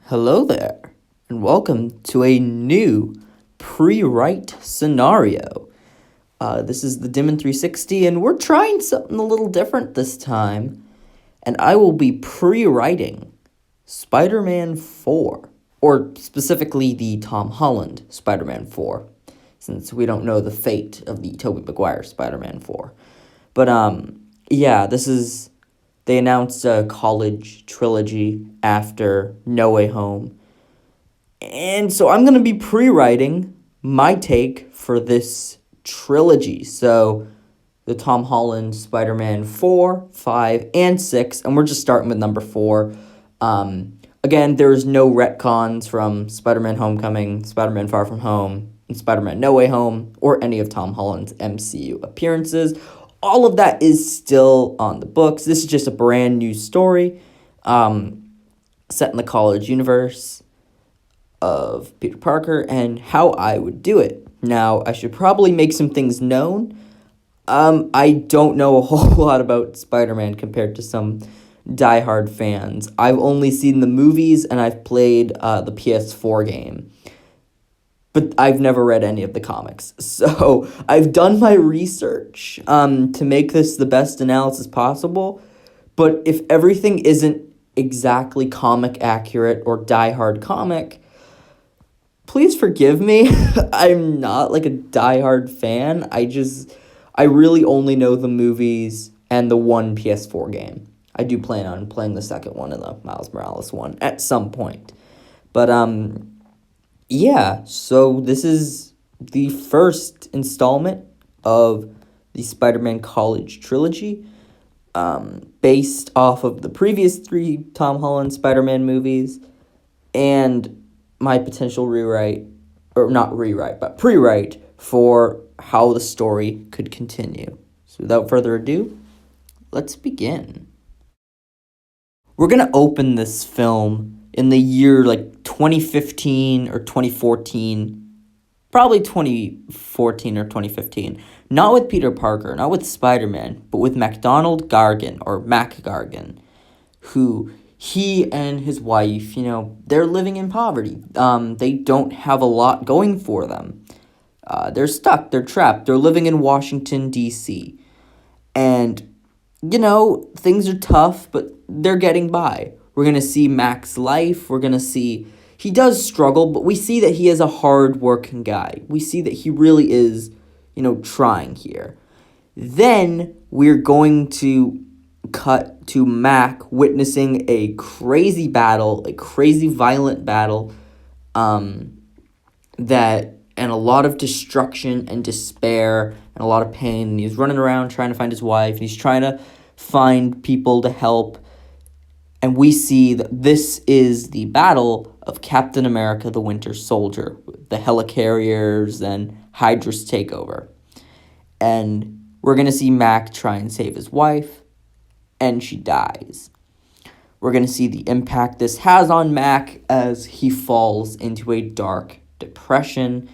Hello there, and welcome to a new pre-write scenario. This is the Demon 360, and we're trying something a little different this time. And I will be pre-writing Spider-Man 4, or specifically the Tom Holland Spider-Man 4, since we don't know the fate of the Tobey Maguire Spider-Man 4. But, they announced a college trilogy after No Way Home. And so I'm going to be pre-writing my take for this trilogy. So the Tom Holland Spider-Man 4, 5, and 6. And we're just starting with number 4. Again, there's no retcons from Spider-Man Homecoming, Spider-Man Far From Home, and Spider-Man No Way Home, or any of Tom Holland's MCU appearances. All of that is still on the books. This is just a brand new story set in the college universe of Peter Parker and how I would do it. Now, I should probably make some things known. I don't know a whole lot about Spider-Man compared to some diehard fans. I've only seen the movies and I've played the PS4 game. But I've never read any of the comics. So I've done my research to make this the best analysis possible. But if everything isn't exactly comic accurate or diehard comic, please forgive me. I'm not like a diehard fan. I really only know the movies and the one PS4 game. I do plan on playing the second one and the Miles Morales one at some point. But yeah, so this is the first installment of the Spider-Man College trilogy, based off of the previous 3 Tom Holland Spider-Man movies, and my potential pre-write for how the story could continue. So without further ado, let's begin. We're going to open this film in the year 2015 or 2014, probably 2014 or 2015, not with Peter Parker, not with Spider-Man, but with MacDonald Gargan, or Mac Gargan, who he and his wife, they're living in poverty. They don't have a lot going for them. They're stuck, they're trapped, they're living in Washington, D.C., and, things are tough, but they're getting by. We're going to see Mac's life. We're going to see he does struggle, but we see that he is a hard-working guy. We see that he really is, trying here. Then we're going to cut to Mac witnessing a crazy battle, a crazy violent battle, and a lot of destruction and despair and a lot of pain. And he's running around trying to find his wife, and he's trying to find people to help. And we see that this is the battle of Captain America the Winter Soldier, the helicarriers and Hydra's takeover. And we're going to see Mac try and save his wife, and she dies. We're going to see the impact this has on Mac as he falls into a dark depression.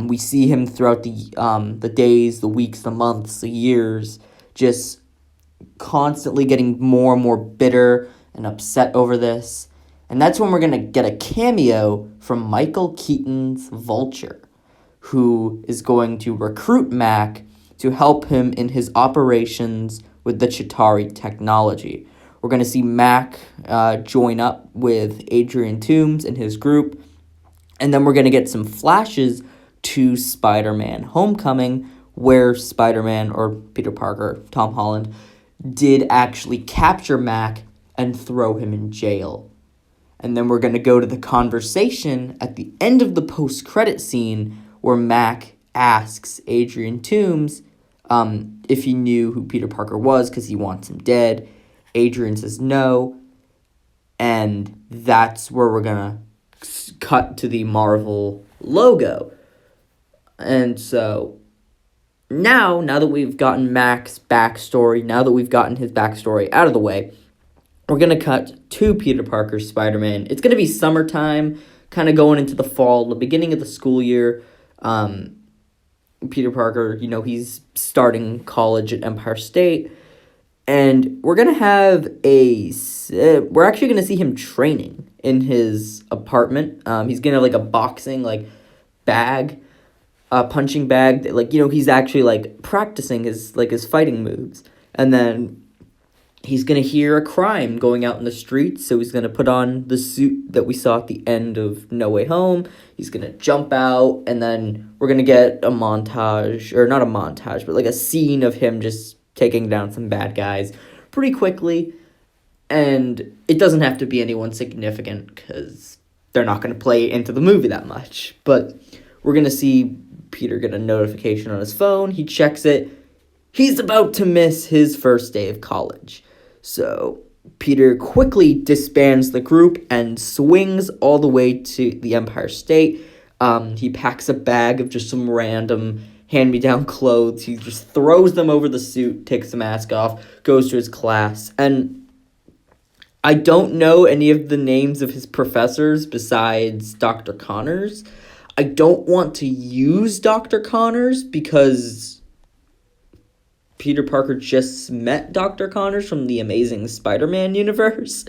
We see him throughout the days, the weeks, the months, the years, just constantly getting more and more bitter and upset over this. And that's when we're going to get a cameo from Michael Keaton's Vulture, who is going to recruit Mac to help him in his operations with the Chitauri technology. We're going to see Mac join up with Adrian Toomes and his group, and then we're going to get some flashes to Spider-Man Homecoming, where Spider-Man, or Peter Parker, Tom Holland, did actually capture Mac and throw him in jail. And then we're going to go to the conversation at the end of the post-credit scene where Mac asks Adrian Toomes if he knew who Peter Parker was because he wants him dead. Adrian says no, and that's where we're going to cut to the Marvel logo. And so now that we've gotten Mac's backstory, now that we've gotten his backstory out of the way, we're going to cut to Peter Parker's Spider-Man. It's going to be summertime, kind of going into the fall, the beginning of the school year. Peter Parker, he's starting college at Empire State. And we're going to have we're actually going to see him training in his apartment. He's gonna have like a boxing like bag, punching bag that, like, he's actually like practicing his fighting moves. And then he's gonna hear a crime going out in the streets, so he's gonna put on the suit that we saw at the end of No Way Home. He's gonna jump out, and then we're gonna get a montage, or not a montage, but like a scene of him just taking down some bad guys pretty quickly. And it doesn't have to be anyone significant, because they're not gonna play into the movie that much. But we're gonna see Peter get a notification on his phone. He checks it. He's about to miss his first day of college. So Peter quickly disbands the group and swings all the way to the Empire State. He packs a bag of just some random hand-me-down clothes. He just throws them over the suit, takes the mask off, goes to his class. And I don't know any of the names of his professors besides Dr. Connors. I don't want to use Dr. Connors because Peter Parker just met Dr. Connors from the Amazing Spider-Man universe.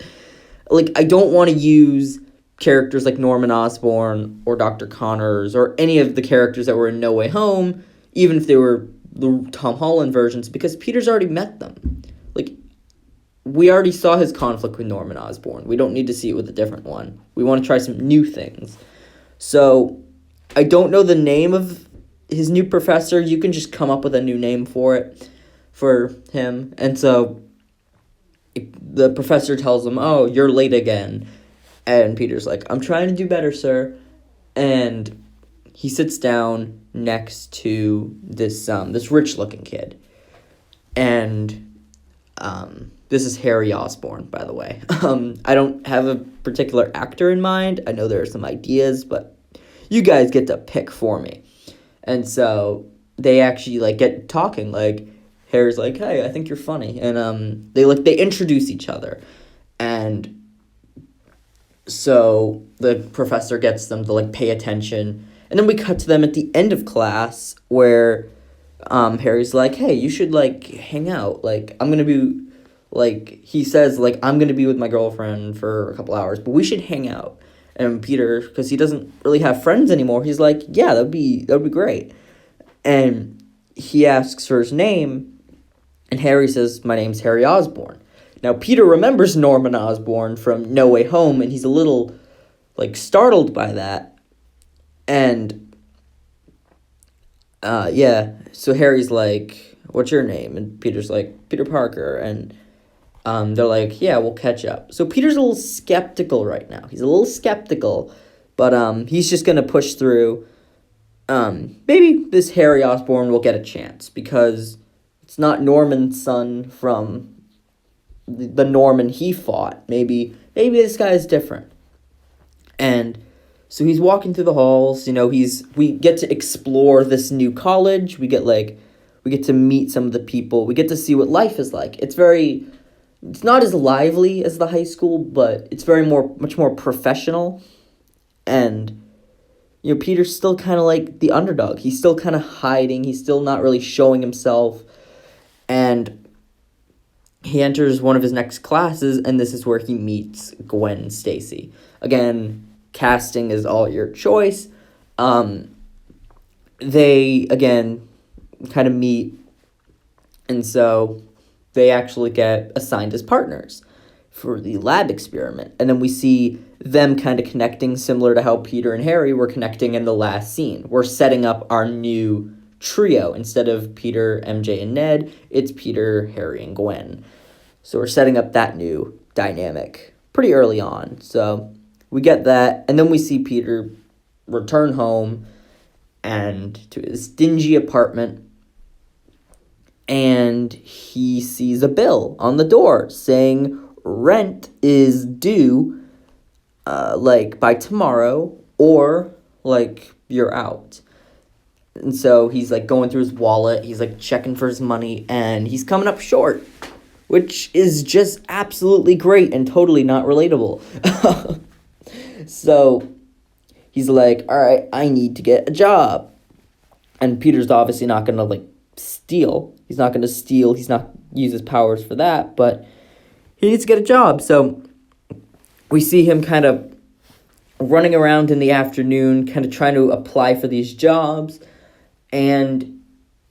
Like, I don't want to use characters like Norman Osborn or Dr. Connors or any of the characters that were in No Way Home, even if they were the Tom Holland versions, because Peter's already met them. Like, we already saw his conflict with Norman Osborn. We don't need to see it with a different one. We want to try some new things. So, I don't know the name of his new professor. You can just come up with a new name for him. And so the professor tells him, "Oh, you're late again." And Peter's like, "I'm trying to do better, sir." And he sits down next to this rich-looking kid. And this is Harry Osborn, by the way. I don't have a particular actor in mind. I know there are some ideas, but you guys get to pick for me. And so they actually like get talking. Like, Harry's like, "Hey, I think you're funny," and they introduce each other, and so the professor gets them to like pay attention, and then we cut to them at the end of class where Harry's like, "Hey, you should like hang out. Like, I'm gonna be like," he says, like, "I'm gonna be with my girlfriend for a couple hours, but we should hang out." And Peter, because he doesn't really have friends anymore, he's like, "Yeah, that'd be great." And he asks for his name, and Harry says, "My name's Harry Osborn." Now, Peter remembers Norman Osborn from No Way Home, and he's a little, like, startled by that. And, so Harry's like, "What's your name?" And Peter's like, "Peter Parker." And they're like, "Yeah, we'll catch up." So Peter's a little skeptical right now. He's a little skeptical, but he's just going to push through. Maybe this Harry Osborn will get a chance, because it's not Norman's son from the Norman he fought. Maybe this guy is different. And so he's walking through the halls. We get to explore this new college. We get to meet some of the people. We get to see what life is like. It's not as lively as the high school, but it's much more professional. And Peter's still kind of like the underdog. He's still kind of hiding. He's still not really showing himself. And he enters one of his next classes, and this is where he meets Gwen Stacy. Again, casting is all your choice. They, again, kind of meet, and so they actually get assigned as partners for the lab experiment. And then we see them kind of connecting, similar to how Peter and Harry were connecting in the last scene. We're setting up our new trio. Instead of Peter, MJ, and Ned, it's Peter, Harry, and Gwen. So we're setting up that new dynamic pretty early on. So we get that, and then we see Peter return home and to his dingy apartment, and he sees a bill on the door saying rent is due by tomorrow, or you're out. And so he's going through his wallet, he's checking for his money, and he's coming up short, which is just absolutely great and totally not relatable. So he's like, all right, I need to get a job. And Peter's obviously not going to steal. He's not going to steal. He's not use his powers for that, but he needs to get a job. So we see him kind of running around in the afternoon, kind of trying to apply for these jobs, and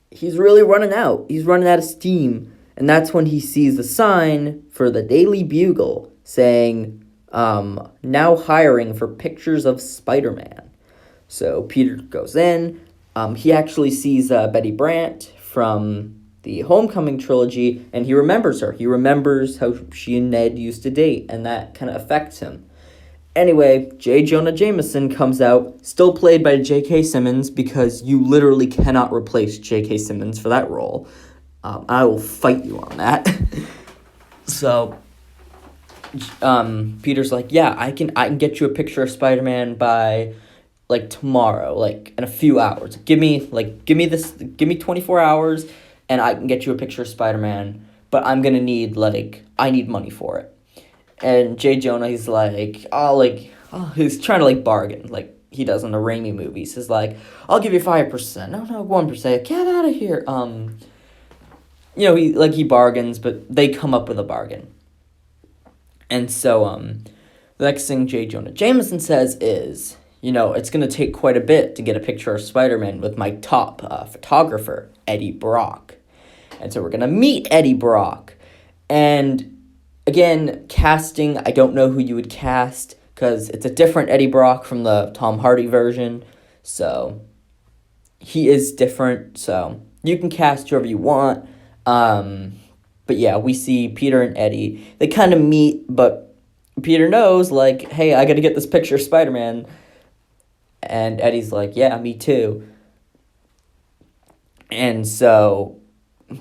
he's really running out. He's running out of steam, and that's when he sees the sign for the Daily Bugle saying, now hiring for pictures of Spider-Man. So Peter goes in. He actually sees Betty Brant from the Homecoming trilogy, and he remembers her. He remembers how she and Ned used to date, and that kind of affects him. Anyway, J. Jonah Jameson comes out, still played by J.K. Simmons, because you literally cannot replace J.K. Simmons for that role. I will fight you on that. So, Peter's like, yeah, I can get you a picture of Spider-Man by, like, tomorrow, like, in a few hours. Give me 24 hours, and I can get you a picture of Spider-Man, but I'm gonna need, I need money for it. And J. Jonah, he's like, he's trying to, bargain, like he does in the Raimi movies. He's like, I'll give you 5%. No, 1%. Get out of here. He bargains, but they come up with a bargain. And so, the next thing J. Jonah Jameson says is, it's going to take quite a bit to get a picture of Spider-Man with my top photographer, Eddie Brock. And so we're going to meet Eddie Brock. And again, casting, I don't know who you would cast, because it's a different Eddie Brock from the Tom Hardy version, so he is different, so you can cast whoever you want, but yeah, we see Peter and Eddie, they kind of meet, but Peter knows, hey, I gotta get this picture of Spider-Man, and Eddie's like, yeah, me too, and so,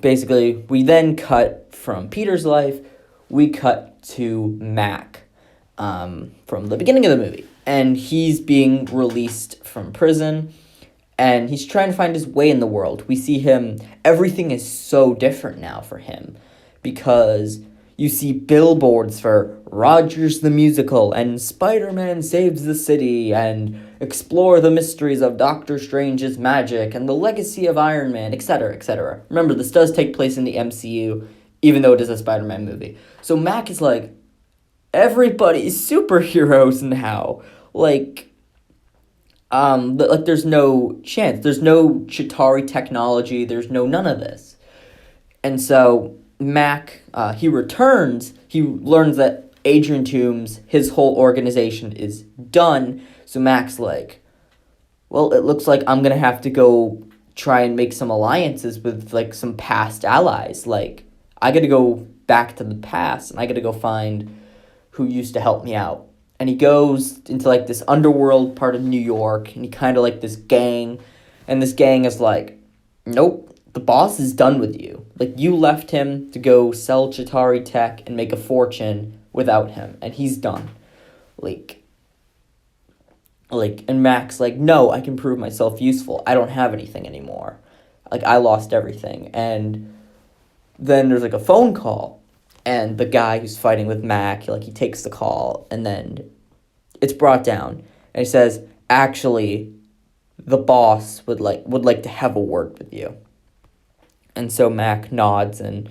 basically, we then cut from Peter's life. We cut to Mac from the beginning of the movie. And he's being released from prison. And he's trying to find his way in the world. We see him. Everything is so different now for him. Because you see billboards for Rogers the Musical. And Spider-Man Saves the City. And Explore the Mysteries of Doctor Strange's Magic. And the Legacy of Iron Man. Etc., etc. Remember, this does take place in the MCU. Even though it is a Spider-Man movie. So Mac is like, everybody's superheroes now. There's no chance. There's no Chitauri technology. There's none of this. And so Mac, he returns. He learns that Adrian Toomes, his whole organization is done. So Mac's like, well, it looks like I'm going to have to go try and make some alliances with, some past allies. I got to go back to the past, and I got to go find who used to help me out. And he goes into, this underworld part of New York, and he kind of, this gang, and this gang is like, nope, the boss is done with you. You left him to go sell Chitauri tech and make a fortune without him, and he's done. And Mac's like, no, I can prove myself useful. I don't have anything anymore. I lost everything, and then there's a phone call, and the guy who's fighting with Mac, he takes the call, and then it's brought down, and he says, actually, the boss would like to have a word with you. And so Mac nods, and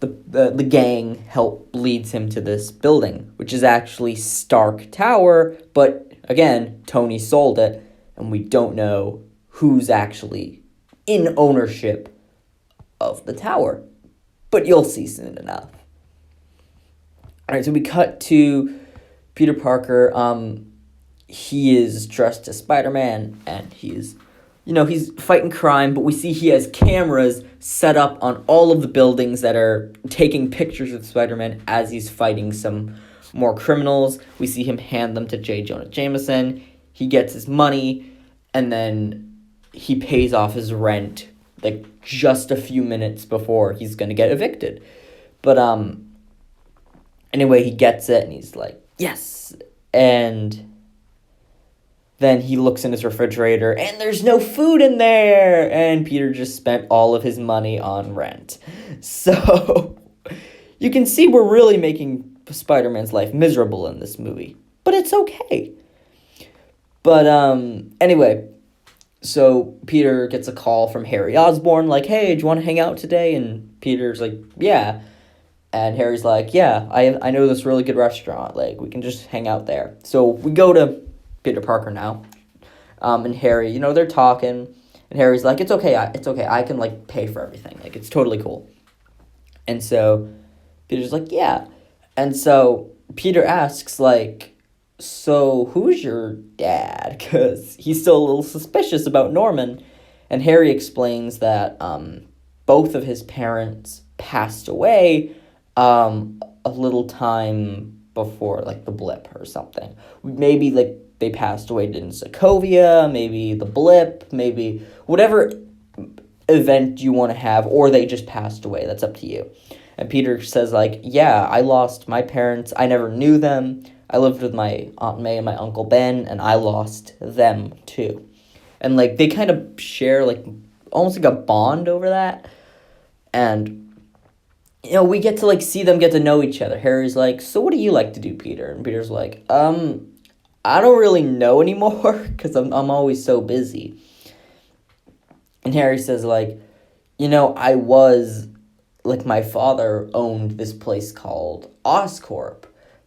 the gang leads him to this building, which is actually Stark Tower, but again, Tony sold it, and we don't know who's actually in ownership of the tower. But you'll see soon enough. Alright, so we cut to Peter Parker. He is dressed as Spider-Man, and he's fighting crime, but we see he has cameras set up on all of the buildings that are taking pictures of Spider-Man as he's fighting some more criminals. We see him hand them to J. Jonah Jameson. He gets his money, and then he pays off his rent just a few minutes before he's going to get evicted. But, anyway, he gets it, and he's like, yes! And then he looks in his refrigerator, and there's no food in there! And Peter just spent all of his money on rent. So, you can see we're really making Spider-Man's life miserable in this movie. But it's okay. But, anyway, so Peter gets a call from Harry Osborn, hey, do you want to hang out today? And Peter's like, yeah. And Harry's like, yeah, I know this really good restaurant. We can just hang out there. So we go to Peter Parker now. And Harry, they're talking, and Harry's like, it's okay, I can, like, pay for everything. Like, it's totally cool. And so Peter's like, yeah. And so Peter asks, like, so who's your dad? Because he's still a little suspicious about Norman. And Harry explains that both of his parents passed away a little time before, like, the blip or something. Maybe, like, they passed away in Sokovia, maybe the blip, maybe whatever event you want to have, or they just passed away. That's up to you. And Peter says, like, yeah, I lost my parents. I never knew them. I lived with my Aunt May and my Uncle Ben, and I lost them too. And, like, they kind of share, like, almost like a bond over that. And, we get to, like, see them get to know each other. Harry's like, so what do you like to do, Peter? And Peter's like, I don't really know anymore because I'm always so busy. And Harry says, like, I was, like, my father owned this place called Oscorp.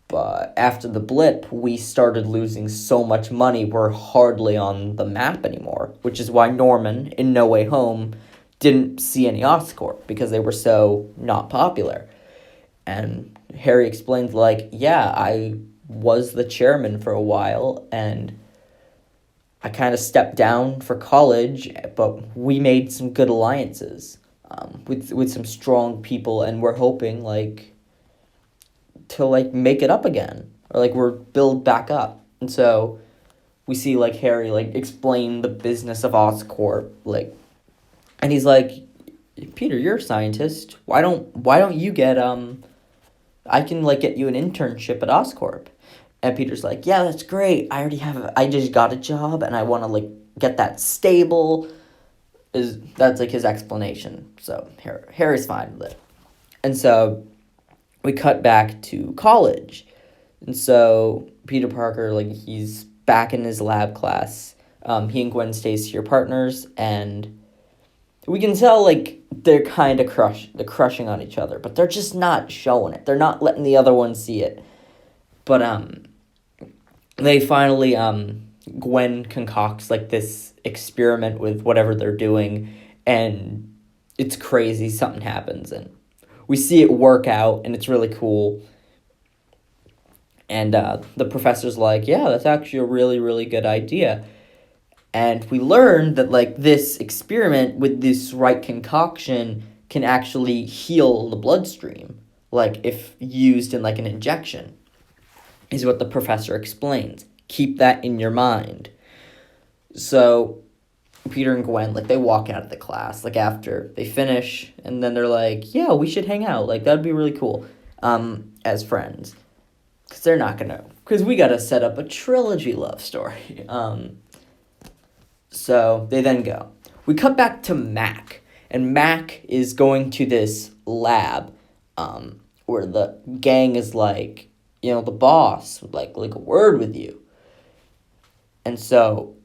But after the blip, we started losing so much money, we're hardly on the map anymore. Which is why Norman, in No Way Home, didn't see any Oscorp because they were so not popular. And Harry explains, like, yeah, I was the chairman for a while, and I kind of stepped down for college, but we made some good alliances with some strong people, and we're hoping, like, to, like, make it up again, or, like, we're build back up. And so we see, like, Harry, like, explain the business of Oscorp, like, and he's like, Peter, you're a scientist. Why don't you get I can, like, get you an internship at Oscorp. And Peter's like, yeah, that's great. I just got a job, and I want to, like, get that stable. That's, like, his explanation. So Harry's fine with it. And so we cut back to college. And so Peter Parker, like, he's back in his lab class. He and Gwen Stacy are partners, and we can tell, like, they're kind of crushing on each other, but they're just not showing it. They're not letting the other one see it. But they finally, Gwen concocts, like, this experiment with whatever they're doing, and it's crazy. Something happens, and we see it work out, and it's really cool. And the professor's like, yeah, that's actually a really, really good idea. And we learned that, like, this experiment with this right concoction can actually heal the bloodstream, like, if used in, like, an injection, is what the professor explains. Keep that in your mind. So Peter and Gwen, like, they walk out of the class, like, after they finish, and then they're like, yeah, we should hang out. Like, that'd be really cool as friends. Because they're not going to, because we got to set up a trilogy love story. So they then go. We cut back to Mac, and Mac is going to this lab where the gang is like, the boss would like a word with you. And so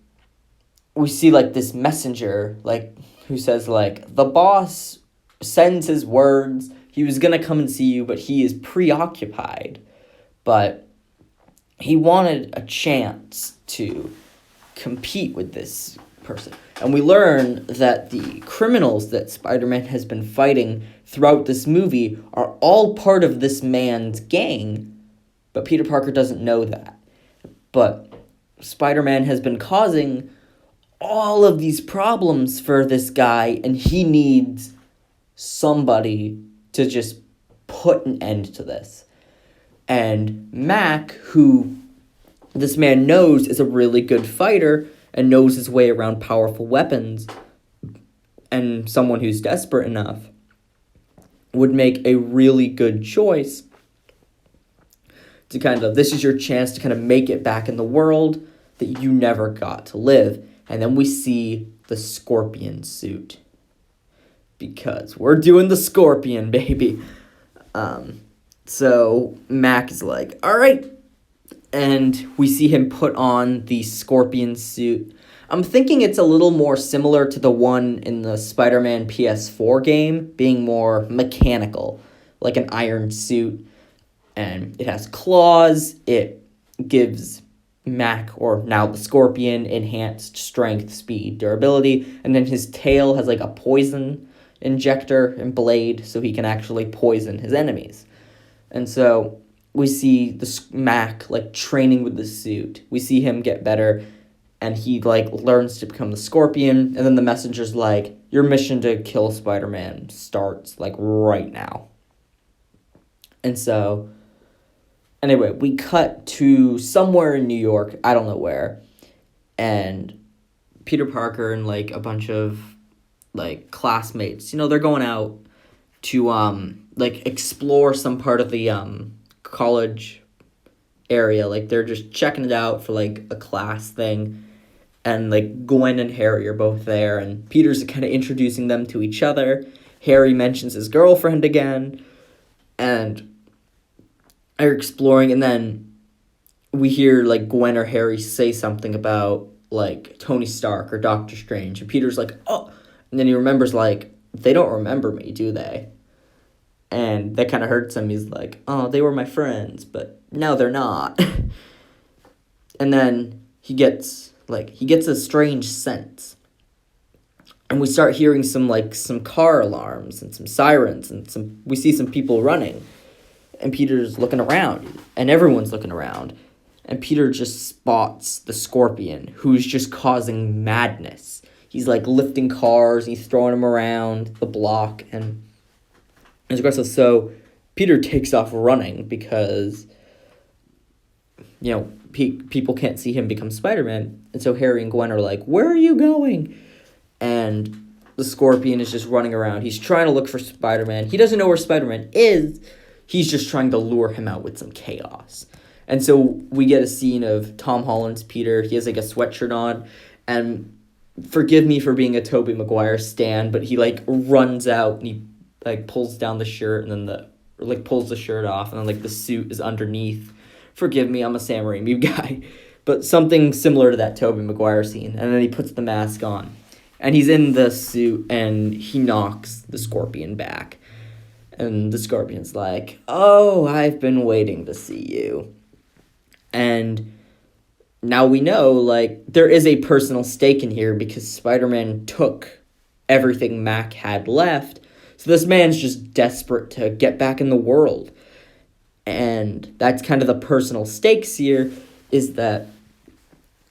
we see, like, this messenger, like, who says, like, the boss sends his words. He was going to come and see you, but he is preoccupied. But he wanted a chance to compete with this person. And we learn that the criminals that Spider-Man has been fighting throughout this movie are all part of this man's gang, but Peter Parker doesn't know that. But Spider-Man has been causing all of these problems for this guy, and he needs somebody to just put an end to this. And Mac, who this man knows is a really good fighter and knows his way around powerful weapons, and someone who's desperate enough, would make a really good choice to this is your chance to kind of make it back in the world that you never got to live. And then we see the Scorpion suit, because we're doing the Scorpion, baby. So Mac is like, all right. And we see him put on the Scorpion suit. I'm thinking it's a little more similar to the one in the Spider-Man PS4 game, being more mechanical, like an iron suit. And it has claws. It gives Mac, or now the Scorpion, enhanced strength, speed, durability, and then his tail has like a poison injector and blade, so he can actually poison his enemies. And so we see the Mac like training with the suit. We see him get better, and he like learns to become the Scorpion. And then the messenger's like, "Your mission to kill Spider-Man starts like right now." And so, anyway, we cut to somewhere in New York. I don't know where, and Peter Parker and like a bunch of like classmates, they're going out to like explore some part of the college area. Like they're just checking it out for like a class thing, and like Gwen and Harry are both there, and Peter's kind of introducing them to each other. Harry mentions his girlfriend again, and are exploring, and then we hear like Gwen or Harry say something about like Tony Stark or Doctor Strange, and Peter's like, "Oh," and then he remembers like, they don't remember me, do they? And that kind of hurts him. He's like, "Oh, they were my friends, but now they're not." And then he gets a strange sense, and we start hearing some car alarms and some sirens, and we see some people running. And Peter's looking around, and everyone's looking around. And Peter just spots the Scorpion, who's just causing madness. He's, like, lifting cars, and he's throwing them around the block, and it's aggressive. So Peter takes off running because, people can't see him become Spider-Man. And so Harry and Gwen are like, "Where are you going?" And the Scorpion is just running around. He's trying to look for Spider-Man. He doesn't know where Spider-Man is. He's just trying to lure him out with some chaos. And so we get a scene of Tom Holland's Peter. He has like a sweatshirt on. And forgive me for being a Tobey Maguire stan, but he like runs out and he like pulls down the shirt and then pulls the shirt off, and then like the suit is underneath. Forgive me, I'm a Sam Raimi guy. But something similar to that Tobey Maguire scene. And then he puts the mask on. And he's in the suit and he knocks the Scorpion back. And the Scorpion's like, "Oh, I've been waiting to see you." And now we know, like, there is a personal stake in here because Spider-Man took everything Mac had left. So this man's just desperate to get back in the world. And that's kind of the personal stakes here, is that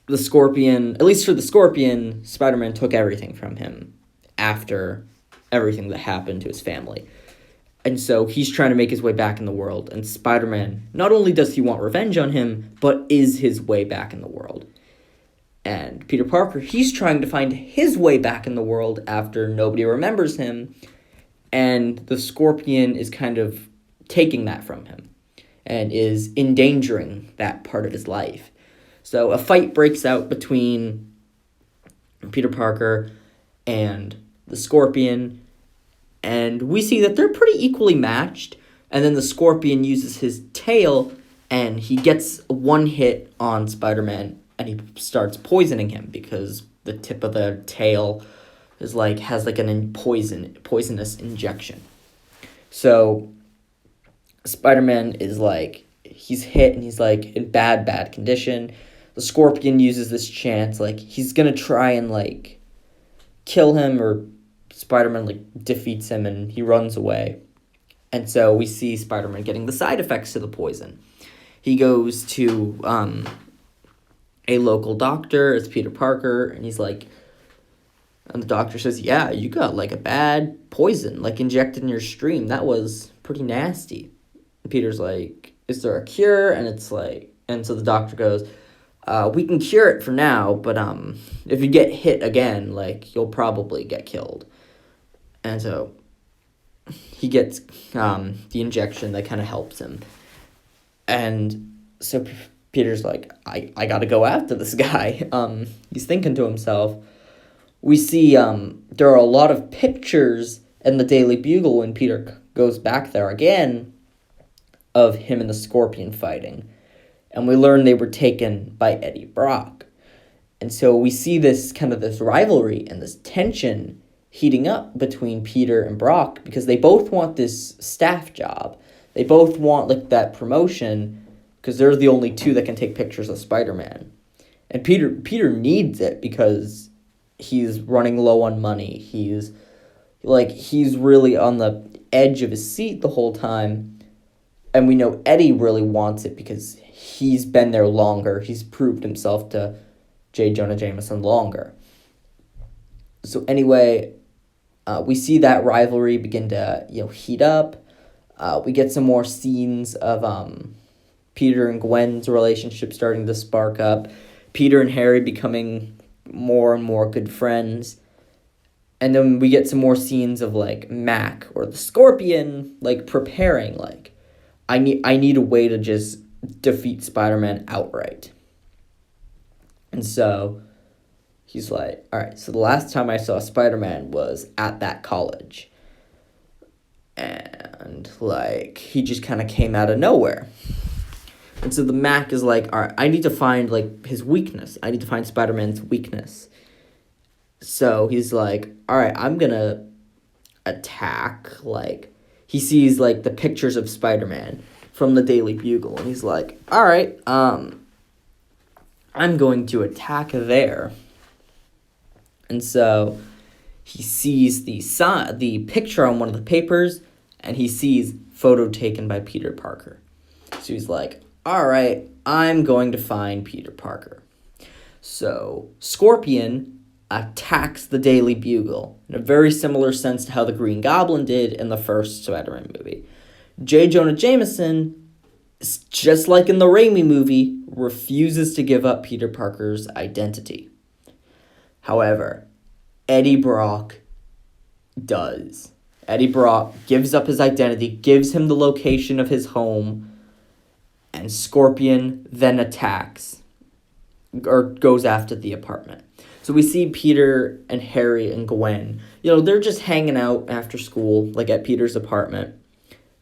the Scorpion, at least for the Scorpion, Spider-Man took everything from him after everything that happened to his family. And so he's trying to make his way back in the world. And Spider-Man, not only does he want revenge on him, but is his way back in the world. And Peter Parker, he's trying to find his way back in the world after nobody remembers him. And the Scorpion is kind of taking that from him and is endangering that part of his life. So a fight breaks out between Peter Parker and the Scorpion. And we see that they're pretty equally matched. And then the Scorpion uses his tail, and he gets one hit on Spider-Man, and he starts poisoning him because the tip of the tail is has an poisonous injection. So Spider-Man is he's hit, and he's in bad condition. The Scorpion uses this chance, he's gonna try and kill him, or Spider-Man defeats him and he runs away. And so we see Spider-Man getting the side effects to the poison. He goes to a local doctor, it's Peter Parker, and he's and the doctor says, "Yeah, you got a bad poison injected in your stream. That was pretty nasty." And Peter's like, "Is there a cure?" And it's and so the doctor goes, "We can cure it for now, but if you get hit again, you'll probably get killed." And so he gets the injection that kind of helps him. And so Peter's I got to go after this guy. He's thinking to himself. We see there are a lot of pictures in the Daily Bugle when Peter goes back there again of him and the Scorpion fighting. And we learn they were taken by Eddie Brock. And so we see this rivalry and this tension heating up between Peter and Brock because they both want this staff job. They both want that promotion, because they're the only two that can take pictures of Spider-Man. And Peter needs it because he's running low on money. He's really on the edge of his seat the whole time. And we know Eddie really wants it because he's been there longer. He's proved himself to J. Jonah Jameson longer. So anyway, we see that rivalry begin to heat up. We get some more scenes of Peter and Gwen's relationship starting to spark up. Peter and Harry becoming more and more good friends. And then we get some more scenes of Mac or the Scorpion preparing I need a way to just defeat Spider-Man outright. And so he's like, all right, so the last time I saw Spider-Man was at that college. And he just kind of came out of nowhere. And so the Mac is like, all right, I need to find his weakness. I need to find Spider-Man's weakness. So he's like, all right, I'm gonna attack. He sees the pictures of Spider-Man from the Daily Bugle, and he's like, all right, I'm going to attack there. And so he sees the picture on one of the papers, and he sees photo taken by Peter Parker. So he's like, all right, I'm going to find Peter Parker. So Scorpion attacks the Daily Bugle in a very similar sense to how the Green Goblin did in the first Spider-Man movie. J. Jonah Jameson, just like in the Raimi movie, refuses to give up Peter Parker's identity. However, Eddie Brock does. Eddie Brock gives up his identity, gives him the location of his home, and Scorpion then attacks, or goes after the apartment. So we see Peter and Harry and Gwen, they're just hanging out after school, at Peter's apartment.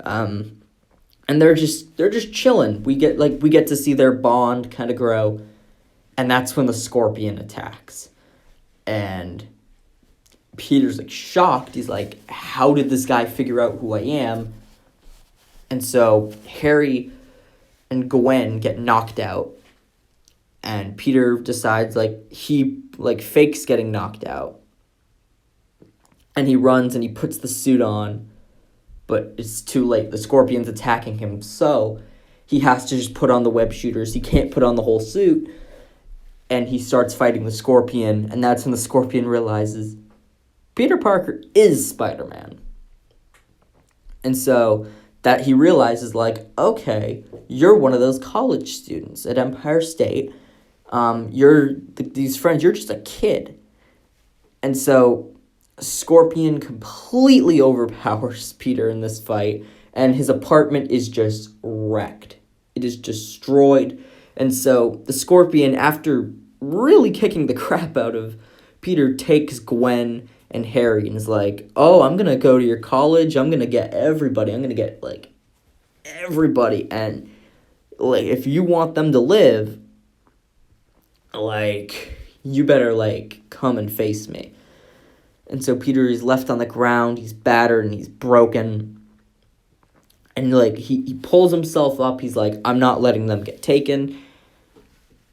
And they're just chilling. We get to see their bond kind of grow, and that's when the Scorpion attacks. And Peter's shocked. He's like, how did this guy figure out who I am? And so Harry and Gwen get knocked out, and Peter decides he fakes getting knocked out, and he runs and he puts the suit on, but it's too late. The Scorpion's attacking him, so he has to just put on the web shooters. He can't put on the whole suit, and he starts fighting the Scorpion, and that's when the Scorpion realizes Peter Parker is Spider-Man. And so that he realizes, okay, you're one of those college students at Empire State. These friends, you're just a kid. And so Scorpion completely overpowers Peter in this fight, and his apartment is just wrecked. It is destroyed. And so the Scorpion, after really kicking the crap out of Peter, takes Gwen and Harry and is like, oh, I'm going to go to your college. I'm going to get everybody. I'm going to get, everybody. And, if you want them to live, you better, come and face me. And so Peter is left on the ground. He's battered and he's broken. And, he pulls himself up. He's like, I'm not letting them get taken.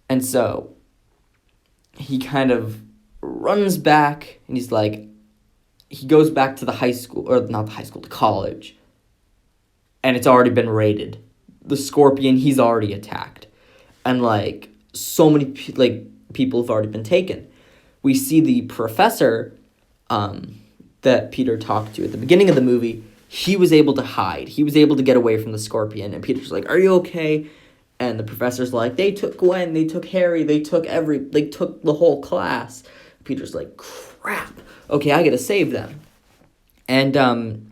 And so he kind of runs back, and he's he goes back to the high school, or not the high school, the college, and it's already been raided. The Scorpion, he's already attacked, and so many people have already been taken. We see the professor that Peter talked to at the beginning of the movie. He was able to hide. He was able to get away from the Scorpion, and Peter's like, are you okay? And the professor's like, they took Gwen, they took Harry, they took the whole class. Peter's like, crap. Okay, I gotta save them. And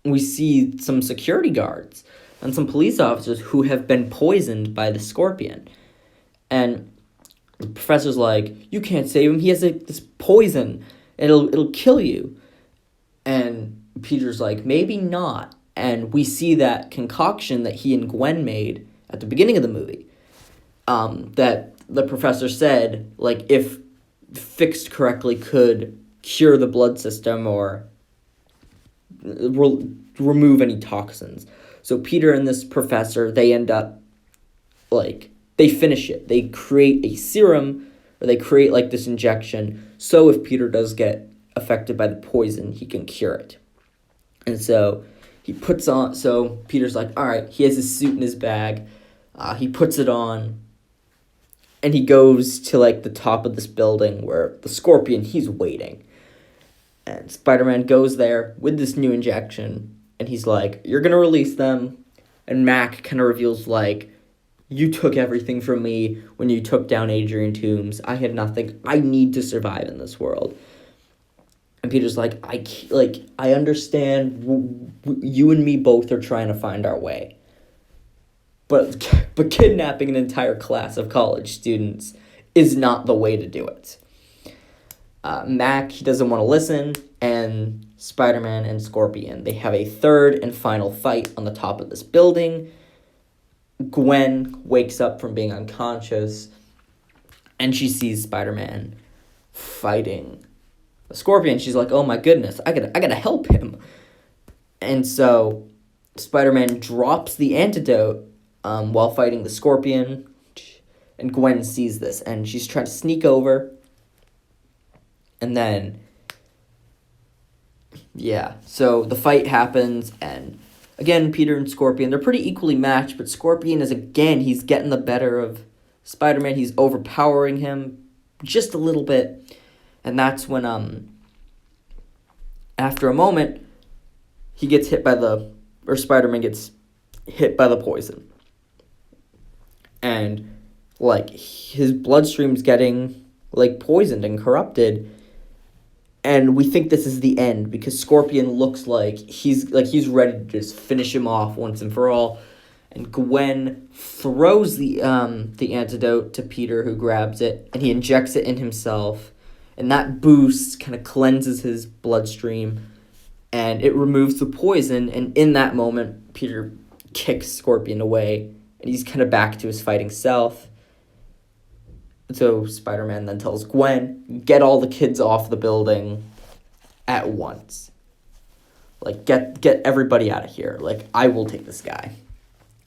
we see some security guards and some police officers who have been poisoned by the Scorpion. And the professor's like, you can't save him. He has this poison. It'll kill you. And Peter's like, maybe not. And we see that concoction that he and Gwen made at the beginning of the movie, that the professor said, if fixed correctly, could cure the blood system or remove any toxins. So Peter and this professor, they end up like, they finish it. They create a serum, or they create, like, this injection, so if Peter does get affected by the poison, he can cure it. And so Peter's like, all right, he has his suit in his bag. He puts it on, and he goes to, like, the top of this building where the Scorpion, he's waiting. And Spider-Man goes there with this new injection, and he's like, you're going to release them. And Mac kind of reveals, like, you took everything from me when you took down Adrian Toomes. I had nothing. I need to survive in this world. And Peter's like, I understand. You and me both are trying to find our way. But kidnapping an entire class of college students is not the way to do it. Mac, he doesn't want to listen, and Spider-Man and Scorpion, they have a third and final fight on the top of this building. Gwen wakes up from being unconscious, and she sees Spider-Man fighting the Scorpion. She's like, oh my goodness, I gotta help him. And so Spider-Man drops the antidote while fighting the Scorpion, and Gwen sees this, and she's trying to sneak over. And then, so the fight happens, and again, Peter and Scorpion, they're pretty equally matched, but Scorpion he's getting the better of Spider-Man. He's overpowering him just a little bit, and that's when, after a moment, Spider-Man gets hit by the poison. And, like, his bloodstream's getting, like, poisoned and corrupted. And we think this is the end because Scorpion looks like he's ready to just finish him off once and for all. And Gwen throws the antidote to Peter, who grabs it, and he injects it in himself. And that boost kind of cleanses his bloodstream, and it removes the poison. And in that moment, Peter kicks Scorpion away, and he's kind of back to his fighting self. So Spider-Man then tells Gwen, get all the kids off the building at once. Like, get everybody out of here. Like, I will take this guy.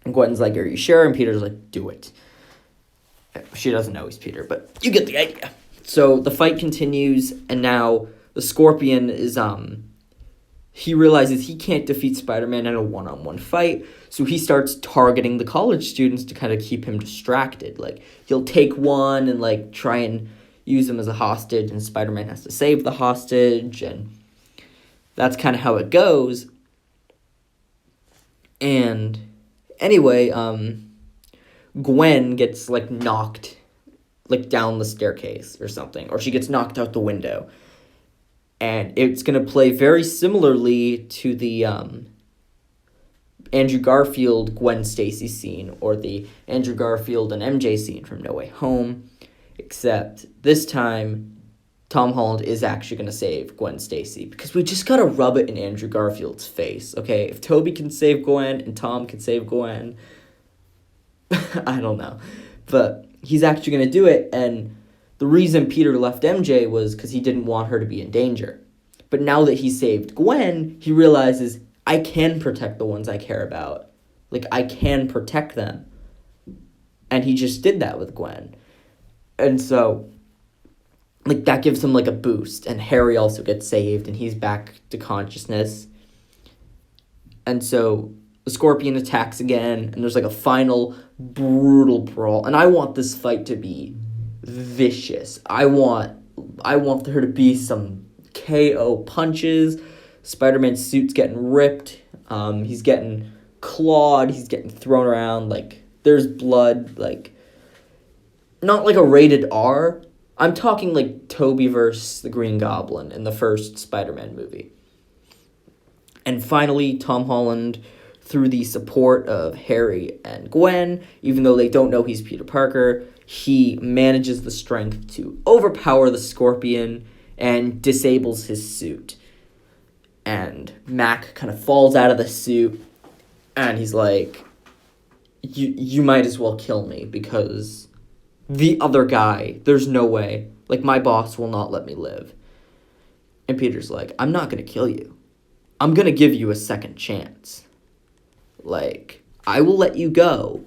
And Gwen's like, are you sure? And Peter's like, do it. She doesn't know he's Peter, but you get the idea. So the fight continues, and now the Scorpion is, he realizes he can't defeat Spider-Man in a one-on-one fight, so he starts targeting the college students to kind of keep him distracted. Like, he'll take one and, like, try and use him as a hostage, and Spider-Man has to save the hostage, and that's kind of how it goes. And anyway, Gwen gets, like, knocked, like, down the staircase or something, or she gets knocked out the window. And it's going to play very similarly to the Andrew Garfield Gwen Stacy scene, or the Andrew Garfield and MJ scene from No Way Home, except this time Tom Holland is actually going to save Gwen Stacy, because we just got to rub it in Andrew Garfield's face, okay? If Toby can save Gwen and Tom can save Gwen, I don't know. But he's actually going to do it, and the reason Peter left MJ was because he didn't want her to be in danger. But now that he saved Gwen, he realizes, I can protect the ones I care about. Like, I can protect them. And he just did that with Gwen. And so, like, that gives him, like, a boost. And Harry also gets saved, and he's back to consciousness. And so the Scorpion attacks again, and there's, like, a final brutal brawl. And I want this fight to be vicious. I want there to be some KO punches. Spider-Man's suit's getting ripped. He's getting clawed. He's getting thrown around. Like, there's blood. Like, not like a rated R. I'm talking like Tobey versus the Green Goblin in the first Spider-Man movie. And finally, Tom Holland, through the support of Harry and Gwen, even though they don't know he's Peter Parker, he manages the strength to overpower the Scorpion and disables his suit. And Mac kind of falls out of the suit, and he's like, you might as well kill me, because the other guy, there's no way. Like, my boss will not let me live. And Peter's like, I'm not going to kill you. I'm going to give you a second chance. Like, I will let you go,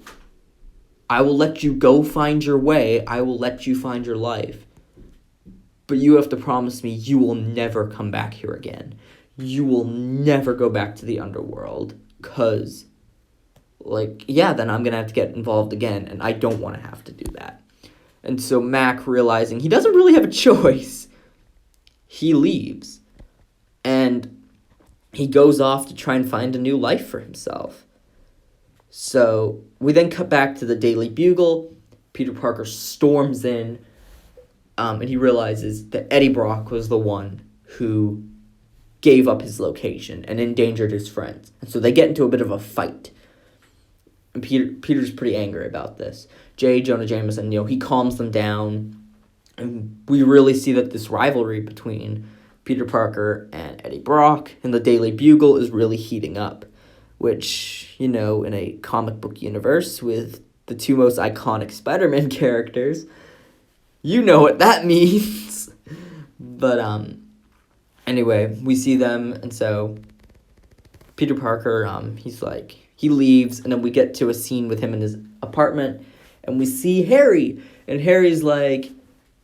I will let you go find your way. I will let you find your life. But you have to promise me you will never come back here again. You will never go back to the underworld. Because, then I'm going to have to get involved again. And I don't want to have to do that. And so Mac, realizing he doesn't really have a choice, he leaves. And he goes off to try and find a new life for himself. So we then cut back to the Daily Bugle. Peter Parker storms in, and he realizes that Eddie Brock was the one who gave up his location and endangered his friends. And so they get into a bit of a fight. And Peter's pretty angry about this. J. Jonah Jameson, he calms them down. And we really see that this rivalry between Peter Parker and Eddie Brock and the Daily Bugle is really heating up. Which, in a comic book universe with the two most iconic Spider-Man characters, you know what that means. But, anyway, we see them, and so Peter Parker, he leaves, and then we get to a scene with him in his apartment, and we see Harry, and Harry's like,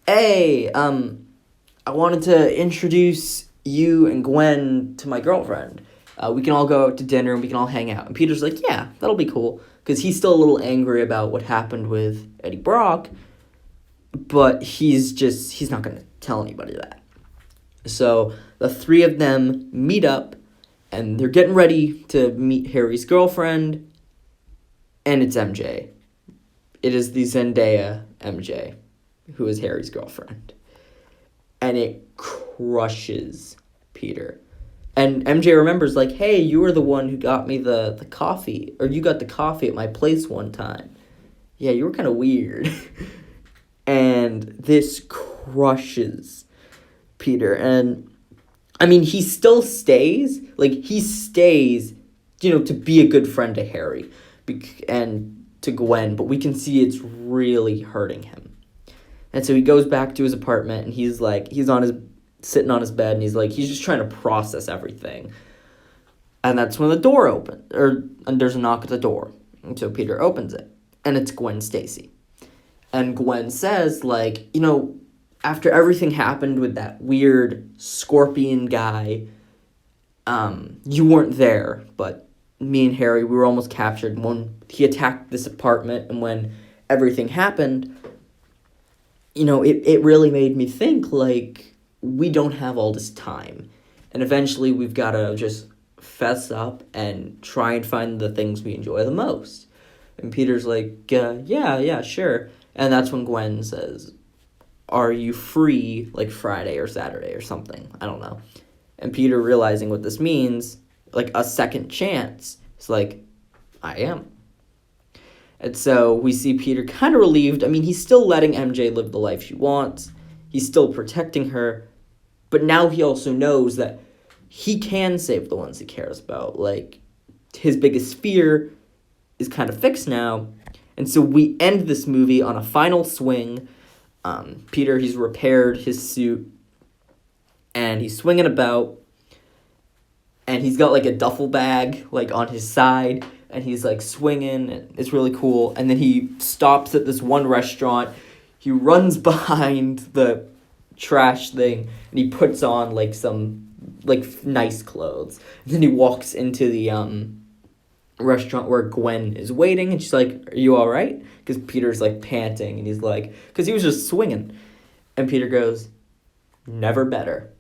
hey, I wanted to introduce you and Gwen to my girlfriend. We can all go out to dinner and we can all hang out. And Peter's like, yeah, that'll be cool. Because he's still a little angry about what happened with Eddie Brock. But he's not going to tell anybody that. So the three of them meet up. And they're getting ready to meet Harry's girlfriend. And it's MJ. It is the Zendaya MJ, who is Harry's girlfriend. And it crushes Peter. And MJ remembers, hey, you were the one who got me the coffee. Or you got the coffee at my place one time. Yeah, you were kind of weird. And this crushes Peter. And, he still stays. He stays, to be a good friend to Harry. And to Gwen. But we can see it's really hurting him. And so he goes back to his apartment. And he's sitting on his bed, and he's just trying to process everything. And that's when the door opens, and there's a knock at the door. And so Peter opens it, and it's Gwen Stacy. And Gwen says, after everything happened with that weird scorpion guy, you weren't there, but me and Harry, we were almost captured when he attacked this apartment, and when everything happened, it really made me think, we don't have all this time. And eventually we've got to just fess up and try and find the things we enjoy the most. And Peter's like, yeah, sure. And that's when Gwen says, are you free, Friday or Saturday or something? I don't know. And Peter, realizing what this means, a second chance, is I am. And so we see Peter kind of relieved. He's still letting MJ live the life she wants. He's still protecting her. But now he also knows that he can save the ones he cares about. His biggest fear is kind of fixed now. And so we end this movie on a final swing. Peter, he's repaired his suit. And he's swinging about. And he's got, a duffel bag, on his side. And he's, swinging. And it's really cool. And then he stops at this one restaurant. He runs behind the trash thing, and he puts on, some, nice clothes. And then he walks into the, restaurant where Gwen is waiting, and she's like, are you all right? Because Peter's, panting, and he's because he was just swinging. And Peter goes, never better.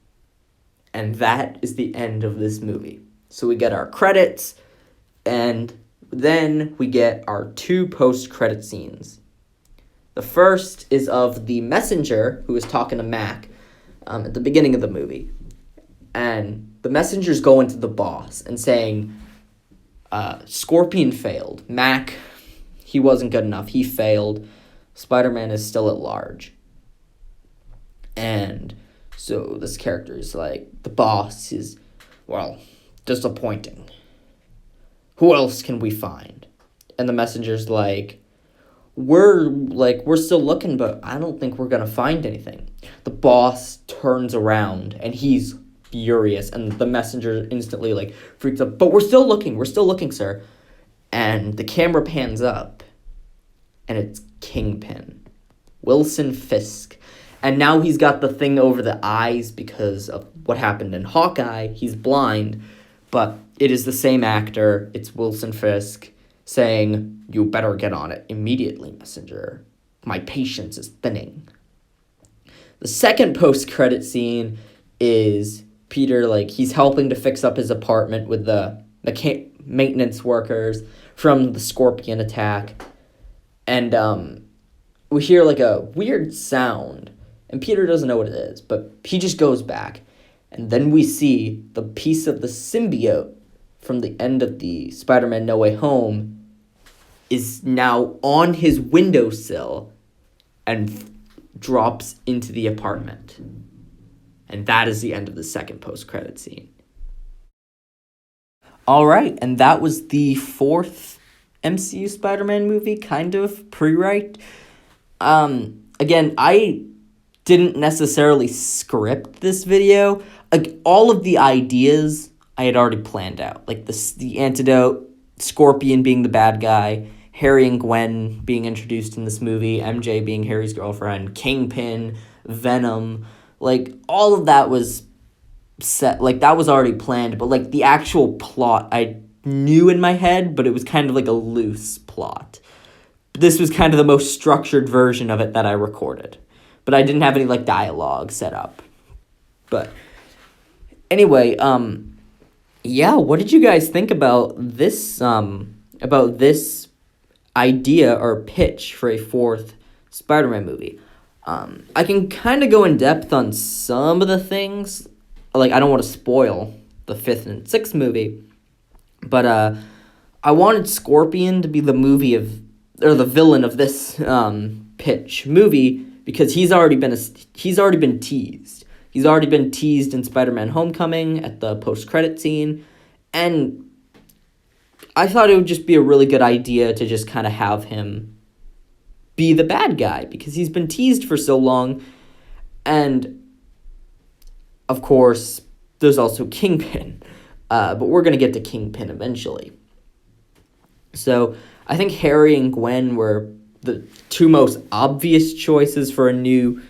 And that is the end of this movie. So we get our credits, and then we get our 2 post-credit scenes. The first is of the messenger who is talking to Mac at the beginning of the movie. And the messenger's going to the boss and saying, Scorpion failed. Mac, he wasn't good enough. He failed. Spider-Man is still at large. And so this character is the boss is, disappointing. Who else can we find? And the messenger's we're still looking, but I don't think we're going to find anything. The boss turns around, and he's furious, and the messenger instantly, freaks out. But we're still looking, sir. And the camera pans up, and it's Kingpin, Wilson Fisk. And now he's got the thing over the eyes because of what happened in Hawkeye. He's blind, but it is the same actor. It's Wilson Fisk saying, "You better get on it immediately, messenger. My patience is thinning." The second post-credit scene is Peter, he's helping to fix up his apartment with the maintenance workers from the Scorpion attack. And we hear, a weird sound. And Peter doesn't know what it is, but he just goes back. And then we see the piece of the symbiote from the end of the Spider-Man No Way Home is now on his windowsill and drops into the apartment. And that is the end of the second post-credit scene. All right, and that was the fourth MCU Spider-Man movie, kind of pre-write. Again, I didn't necessarily script this video. All of the ideas I had already planned out. The antidote, Scorpion being the bad guy, Harry and Gwen being introduced in this movie, MJ being Harry's girlfriend, Kingpin, Venom. All of that was set. That was already planned. But, the actual plot I knew in my head, but it was kind of a loose plot. This was kind of the most structured version of it that I recorded. But I didn't have any, dialogue set up. But anyway, yeah, what did you guys think about this idea or pitch for a fourth Spider-Man movie? I can kind of go in depth on some of the things. I don't want to spoil the fifth and sixth movie. But I wanted Scorpion to be the villain of this pitch movie, because he's already been teased. He's already been teased in Spider-Man Homecoming at the post-credit scene, and I thought it would just be a really good idea to just kind of have him be the bad guy, because he's been teased for so long. And of course, there's also Kingpin, but we're going to get to Kingpin eventually. So I think Harry and Gwen were the two most obvious choices for a new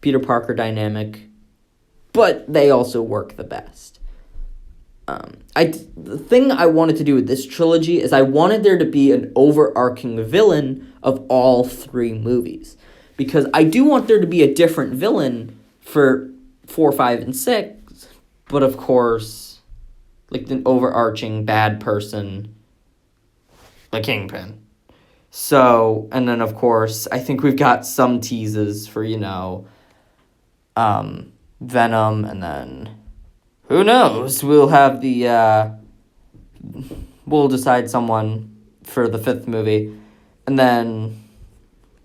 Peter Parker dynamic, but they also work the best. The thing I wanted to do with this trilogy is I wanted there to be an overarching villain of all three movies, because I do want there to be a different villain for 4, 5, and 6, but of course, the overarching bad person, the Kingpin. So, and then of course, I think we've got some teases for, Venom, and then, who knows, we'll have we'll decide someone for the fifth movie, and then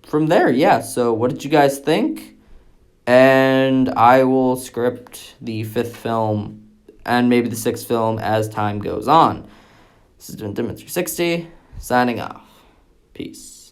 from there, yeah, so what did you guys think? And I will script the fifth film, and maybe the sixth film as time goes on. This has been Dimon360, signing off. Peace.